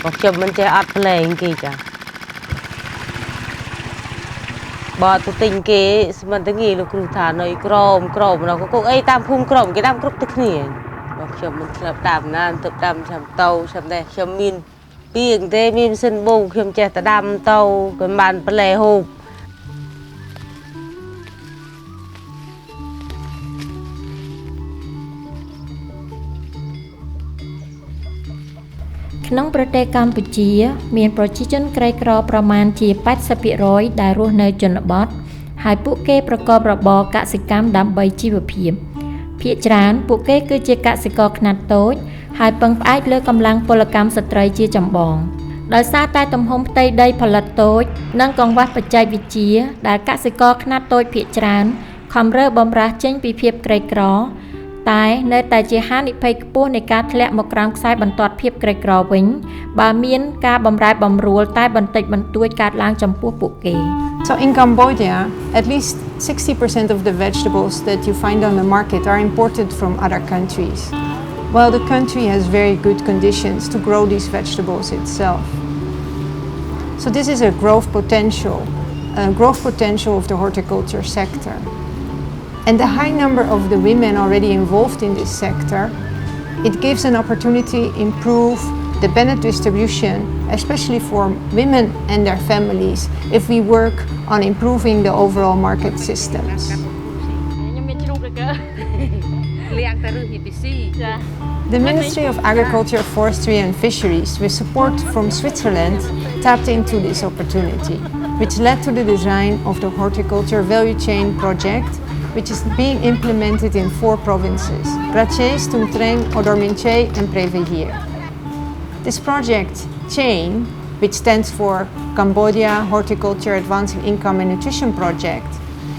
บอกจบมันจะอัดแรงกี่จ้ะบอตุติงเกมันตั้งงี้ลูกครูฐานในกรมเราก็ไอ้ตามภูมิกรมก็ตามกรุ๊ปตะเขียนบอกจบมันสลับตามงานตับดำชำเตาชำแดงชำมินเปียงเตมีนเส้นบุ้งเขียมเจตดำเตากันบานเปลหูក្នុងប្រទេសកម្ពុជាមានប្រជាជនក្រីក្រប្រមាណជា 80% ដែលរស់នៅជនបទហើយពួកគេប្រកបរបរកសិកម្មដើម្បីជីវភាពភាគច្រើនពួកគេគឺជាកសិករខ្នាតតូចហើយពឹងផ្អែកលើកម្លាំងពលកម្មស្ត្រីជាចម្បងដោយសារតែទំហំផ្ទៃដីផលិតតូចនិងកង្វះបច្ចេកវិទ្យាដែលកសិករខ្នាតតូចភាគច្រើនខំរើបំរាស់ចេញពីភាពក្រីក្រតែនៅតែជាហានិភ័យខ្ពស់នៃការធ្លាក់មកក្រោមខ្សែបន្ទាត់ភាពក្រីក្រវិញបើមានការបំរែបំរួលតែបន្តិចបន្តួចកើតឡើងចំពោះពួកគេ So in Cambodia, at least 60% of the vegetables that you find on the market are imported from other countries, while the country has very good conditions to grow these vegetables itself. So this is a growth potential of the horticulture sector. And the high number of the women already involved in this sector, it gives an opportunity to improve the benefit distribution, especially for women and their families, if we work on improving the overall market systems. The Ministry of Agriculture, Forestry and Fisheries, with support from Switzerland, tapped into this opportunity, which led to the design of the Horticulture Value Chain project, which is being implemented in 4 provinces: Praches, Tung Treng, Odorminche and Prevehir. This project, CHAIN, which stands for Cambodia Horticulture Advancing Income and Nutrition Project,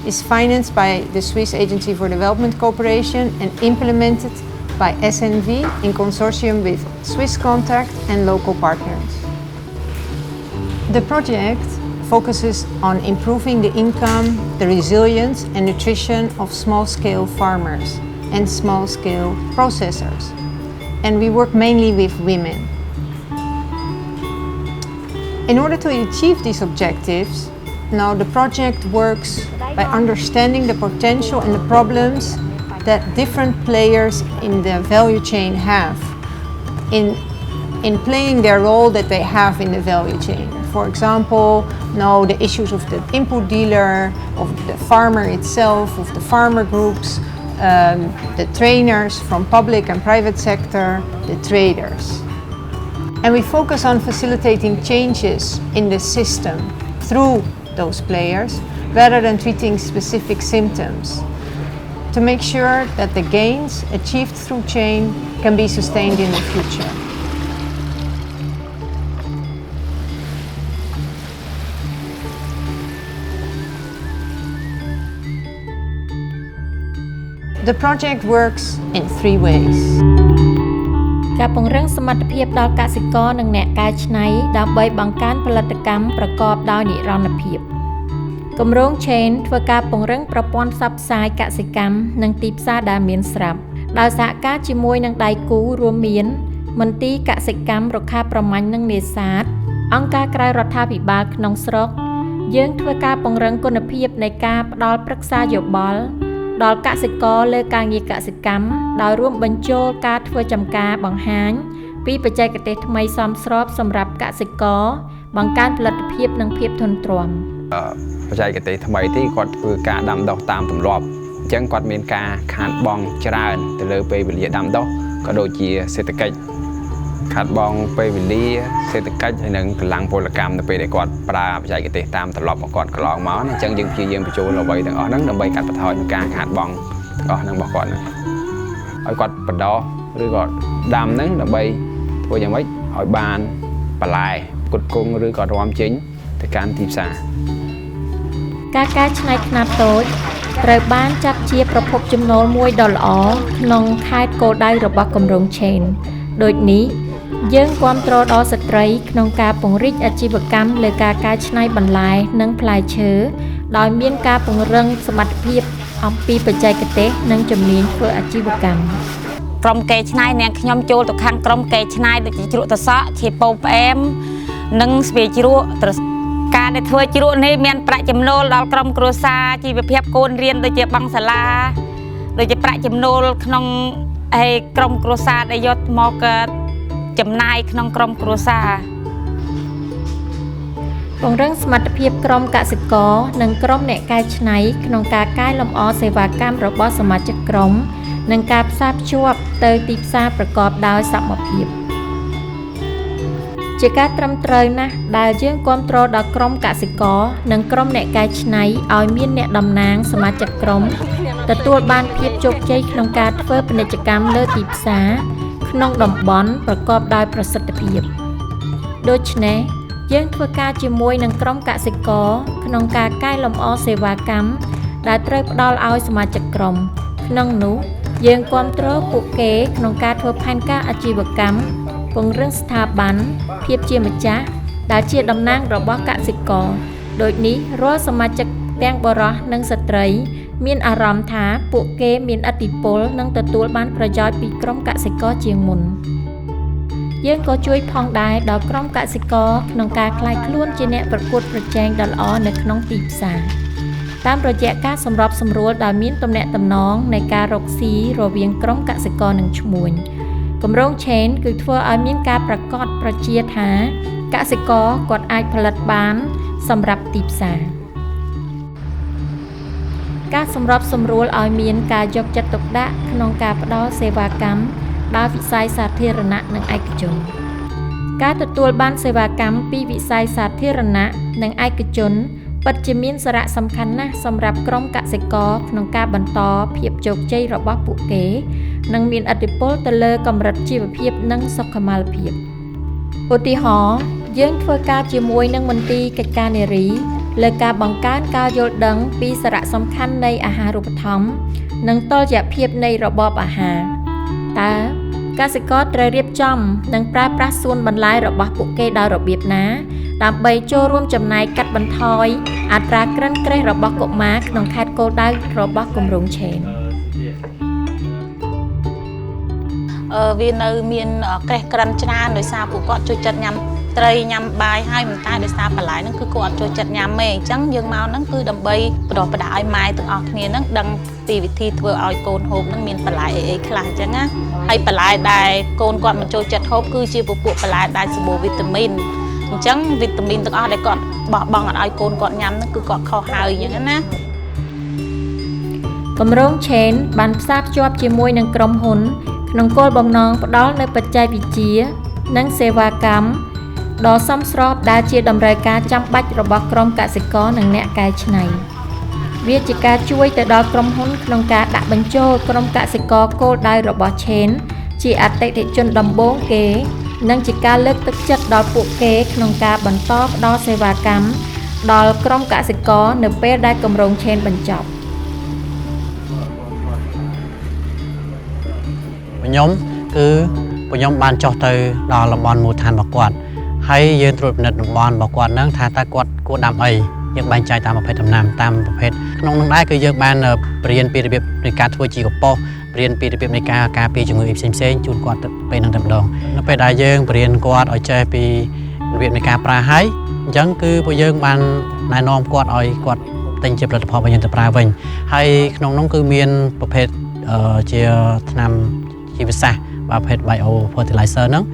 is financed by the Swiss Agency for Development Cooperation and implemented by SNV in consortium with Swiss Contact and local partners. The project focuses on improving the income, the resilience and nutrition of small-scale farmers and small-scale processors. And we work mainly with women. In order to achieve these objectives, now the project works by understanding the potential and the problems that different players in the value chain have in playing their role that they have in the value chain. For example, now the issues of the input dealer, of the farmer itself, of the farmer groups, the trainers from public and private sector, the traders. And we focus on facilitating changes in the system through those players rather than treating specific symptoms to make sure that the gains achieved through chain can be sustained in the future. The project works in 3 ways. ការពង្រឹងសមត្ថភាពដល់កសិករនិងអ្នកកែច្នៃដើម្បីបង្កើនផលិតកម្មប្រកបដោយនិរន្តរភាពគម្រោង Chain ធ្វើការពង្រឹងប្រព័ន្ធផ្សព្វផ្សាយកសិកម្មនិងទីផ្សារដែលមានស្រាប់ដោយសហការជាមួយនឹងដៃគូរួមមានមន្ទីរកសិកម្មរុក្ខាប្រមាញ់និងនេសាទអង្គការក្រៅរដ្ឋាភិបាលក្នុងស្រុកយើងធ្វើការពង្រឹងគុណភាពនៃការផ្ដល់ប្រឹក្សាយោបល់ដល់កសិករលើការងារកសិកម្មដោយរួមបញ្ចូលការធ្វើចំការបង្ហាញពីបច្ចេកទេសថ្មីសមស្របសម្រាប់កសិករបង្កើនផលិតភាពនិងភាពធន់ទ្រាំបច្ចេកទេសថ្មីទីគាត់ធ្វើការដាំដុះតាមទម្លាប់អញ្ចឹងគាត់មានការខាតបង់ច្រើនទៅលើពេលវេលាដាំដុះក៏ដូចជាសេដ្ឋកិច្ចខាតបង់ពេលវេលាសេដ្ឋកិច្ចហើយនិងកម្លាំងពលកម្មនៅពេលដែលគាត់ប្រើបច្ចេកទេសតាមទម្លាប់របស់គាត់កន្លងមកអញ្ចឹងយើងព្យាយាមបញ្ចូលអ្វីទាំងអស់ហ្នឹងដើម្បីកាត់បន្ថយការខាតបង់ទាំងអស់ហ្នឹងរបស់គាត់ហ្នឹងឲ្យគាត់បន្តឬក៏ដាំហ្នឹងដើម្បីធ្វើយ៉ាងម៉េចឲ្យបានបន្លែផ្គត់ផ្គង់ឬក៏នាំចេញទៅកាន់ទីផ្សារការកែច្នៃខ្នាតតូចត្រូវបានចាត់ជាប្រភពចំណូលមួយដ៏ល្អក្នុងខេត្តគោលដៅរបស់គម្រោង Chain ដូចនេះយើងគាំទ្រដល់ស្ត្រីក្នុងការពង្រីកអាជីវកម្មលើការកែច្នៃបន្លែនិងផ្លែឈើដោយមានការពង្រឹងសមត្ថភាពអំពីបច្ចេកទេសនិងជំនាញធ្វើអាជីវកម្ម ក្រុមកែឆ្នៃនាងខ្ញុំចូលទៅខាងក្រុមកែឆ្នៃដូចជាជ្រក់តសក់ជាពោផ្អែមនិងស្វាយជ្រក់ការដែលធ្វើជ្រក់នេះមានប្រាក់ចំណូលដល់ក្រុមគ្រួសារជីវភាពកូនរៀនដូចជាបង់សាលាដូចជាប្រាក់ចំណូលក្នុងក្រុមគ្រួសារដែលយកមកចំណាយក្នុងក្រុមគ្រួសារពង្រឹងសមត្ថភាពក្រុមកសិករនិងក្រុមអ្នកកែច្នៃក្នុងការកែលម្អសេវាកម្មរបស់សមាជិកក្រុមនិងការផ្សារភ្ជាប់ទៅទីផ្សារប្រកបដោយសមភាពជាការត្រឹមត្រូវណាស់ដែលយើងគាំទ្រដល់ក្រុមកសិករនិងក្រុមអ្នកកែច្នៃឲ្យមានអ្នកតំណាងសមាជិកក្រុមទទួលបានភាពជោគជ័យក្នុងការធ្វើពាណិជ្ជកម្មលើទីផ្សារក្នុងតំបន់ប្រកបដោយប្រសិទ្ធភាពដូច្នេះយើងធ្វើការជាមួយនឹងក្រុមកសិករក្នុងការកែលម្អសេវាកម្មដែលត្រូវផ្ដល់ឲ្យសមាជិកក្រុមក្នុងនោះយើងគាំទ្រពួកគេក្នុងការធ្វើផែនការអាជីវកម្មពង្រឹងស្ថាប័នភាពជាម្ចាស់ដែលជាតំណាងរបស់កសិករដូចនេះរាល់សមាជិកទាំងបុរសនិងស្ត្រីមានអារម្មណ៍ថាពួកគេមានឥទ្ធិពលនិងទទួលបានប្រយោជន៍ពីក្រុមកសិករជាងមុនយើងក៏ជួយផងដែរដល់ក្រុមកសិករក្នុងការក្លាយខ្លួនជាអ្នកប្រកួតប្រជែងដ៏ល្អនៅក្នុងទីផ្សារតាមរយៈការសម្របសម្រួលដែលមានទំនាក់ទំនងនៃការរកស៊ីរវាងក្រុមកសិករនិងឈ្មួញគម្រោង Chain គឺធ្វើឲ្យមានការប្រកាសប្រជាថាកសិករគាត់អាចផលិតបានសម្រាប់ទីផ្សារការសម្របសម្រួលឲ្យមានការយកចិត្តទុកដាក់ក្នុងការផ្ដល់សេវាកម្មដល់វិស័យសាធារណៈនិងឯកជនការទទួលបានសេវាកម្មពីវិស័យសាធារណៈនិងឯកជនពិតជាមានសារៈសំខាន់ណាស់សម្រាប់ក្រុមកសិករក្នុងការបន្តភាពជោគជ័យរបស់ពួកគេនិងមានឥទ្ធិពលទៅលើកម្រិតជីវភាពនិងសុខុមាលភាពឧទាហរណ៍យើងធ្វើការជាមួយនឹងមន្ទីរកិច្ចការនារីលើការបង្កើនការយល់ដឹងពីសារៈសំខាន់នៃអាហារូបត្ថម្ភនិងតុល្យភាពនៃរបបអាហារតើកសិករត្រូវរៀបចំនិងប្រើប្រាស់សួនបន្លែរបស់ពួកគេដោយរបៀបណាដើម្បីចូលរួមចំណែកកាត់បន្ថយអត្រាក្រិនក្រេសរបស់កុមារក្នុងខេត្តគោលដៅរបស់គម្រោង Chain វានៅមានក្រេះក្រិនច្រើនដោយសារពួកគាត់ចូលចិត្តញ៉ាំត្រីញ៉ាំបាយហើយមិនតែដោយសារបន្លែហ្នឹងគឺគាត់អត់ចូលចិត្តញ៉ាំទេអញ្ចឹងយើងមកហ្នឹងគឺដើម្បីបដោះបដាឲ្យម៉ែទាំងអស់គ្នាហ្នឹងដឹងពីវិធីធ្វើឲ្យកូនហូបហ្នឹងមានបន្លែអីខ្លះអញ្ចឹងណាហើយបន្លែដែលកូនគាត់មិនចូលចិត្តហូបគឺជាពពួកបន្លែដែលសម្បូរវីតាមីនអញ្ចឹងវីតាមីនទាំងអស់ដែលគាត់បោះបង់ឲ្យកូនគាត់ញ៉ាំហ្នឹងគឺគាត់ខុសហើយអញ្ចឹងណាគម្រោង Chain បានផ្សារភ្ជាប់ជាមួយនឹងក្រុមហ៊ុនក្នុងគោលបំណងផ្ដល់នូវបច្ចេកវិទ្យានិងសេវាកម្មដ៏សមស្របដែលជាតម្រូវការចាំបាច់របស់ក្រុមកសិករនិងអ្នកកែច្នៃវាជាការជួយទៅដល់ក្រុមហ៊ុនក្នុងការដាក់បញ្ចូលក្រុមកសិករគោលដៅរបស់ Chain ជាអតិថិជនដំបូងគេនិងជាការលើកទឹកចិត្តដល់ពួកគេក្នុងការបន្តផ្ដល់សេវាកម្មដល់ក្រុមកសិករនៅពេលដែលគម្រោង Chain បញ្ចប់ខ្ញុំគឺពួកខ្ញុំបានចុះទៅដល់តំបន់មូលដ្ឋានរបស់គាត់ហើយយើងត្រួតពិនិត្យតំបន់របស់គាត់ហ្នឹងថាតើគាត់គួរដាំអីយើងបែងចែកតាមប្រភេទដំណាំតាមប្រភេទក្នុងនោះដែរគឺយើងបានរៀនពីរបៀបនៃការធ្វើជីកំប៉ុស្តរៀនពីរបៀបនៃការការពារជំងឺផ្សេងៗជូនគាត់ទៅពេលហ្នឹងតែម្ដងនៅពេលដែលយើងបរៀនគាត់ឲ្យចេះពីរបៀបនៃការប្រើហើយអញ្ចឹងគឺពួកយើងបានណែនាំគាត់ឲ្យគាត់ទិញជាផលិតផលរបស់យើងទៅប្រើវិញហើយក្នុងនោះគឺមានប្រភេទជាថ្នាំជីវសាស្ត្រប្រភេទ bio fertilizer ហ្នឹង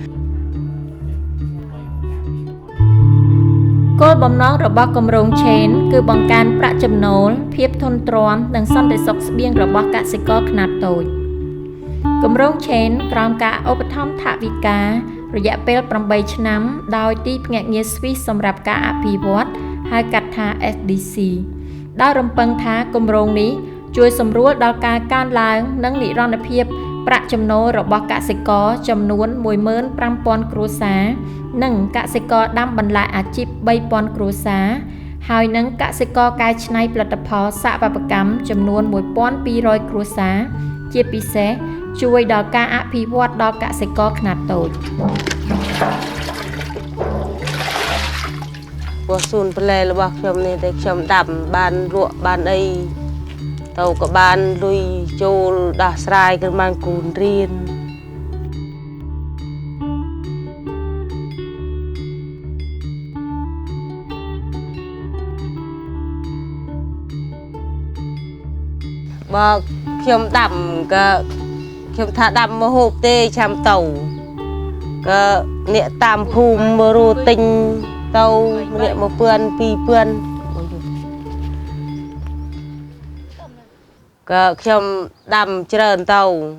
គោលបំណងរបស់គម្រោង Chain គឺបង្កើនប្រាក់ចំណូលភាពធន់ទ្រាំនិងសន្តិសុខស្បៀងរបស់កសិករខ្នាតតូចគម្រោង Chain ក្រោមការឧបត្ថម្ភថវិការយៈពេល8ឆ្នាំដោយទីភ្នាក់ងារ Swiss សម្រាប់ការអភិវឌ្ឍហៅកាត់ថា SDC ដោយរំពឹងថាគម្រោងនេះជួយសម្រួលដល់ការកើនឡើងនិងនិរន្តរភាពប្រាក់ចំណូលរបស់កសិករចំនួន 15,000 គ្រួសារនិងកសិករដាំបន្លែអាជីព 3,000 គ្រួសារហើយនិងកសិករកែច្នៃផលិតផលសាកវប្បកម្មចំនួន 1,200 គ្រួសារជាពិសេសជួយដល់ការអភិវឌ្ឍដល់កសិករខ្នាតតូចព្រោះសួនបន្លែរបស់ខ្ញុំនេះតែខ្ញុំដាំបានរក់បានអីទៅក៏បានលុយចូលដោះស្រាយក៏បានគូនរៀន mà khiêm đầm cái khiêm thả đầm mà hộp tê chăm tàu cái nệ tam phùm mà rô tinh tàu nệ mà pươn pi pươn cái khiêm đầm trơn tàu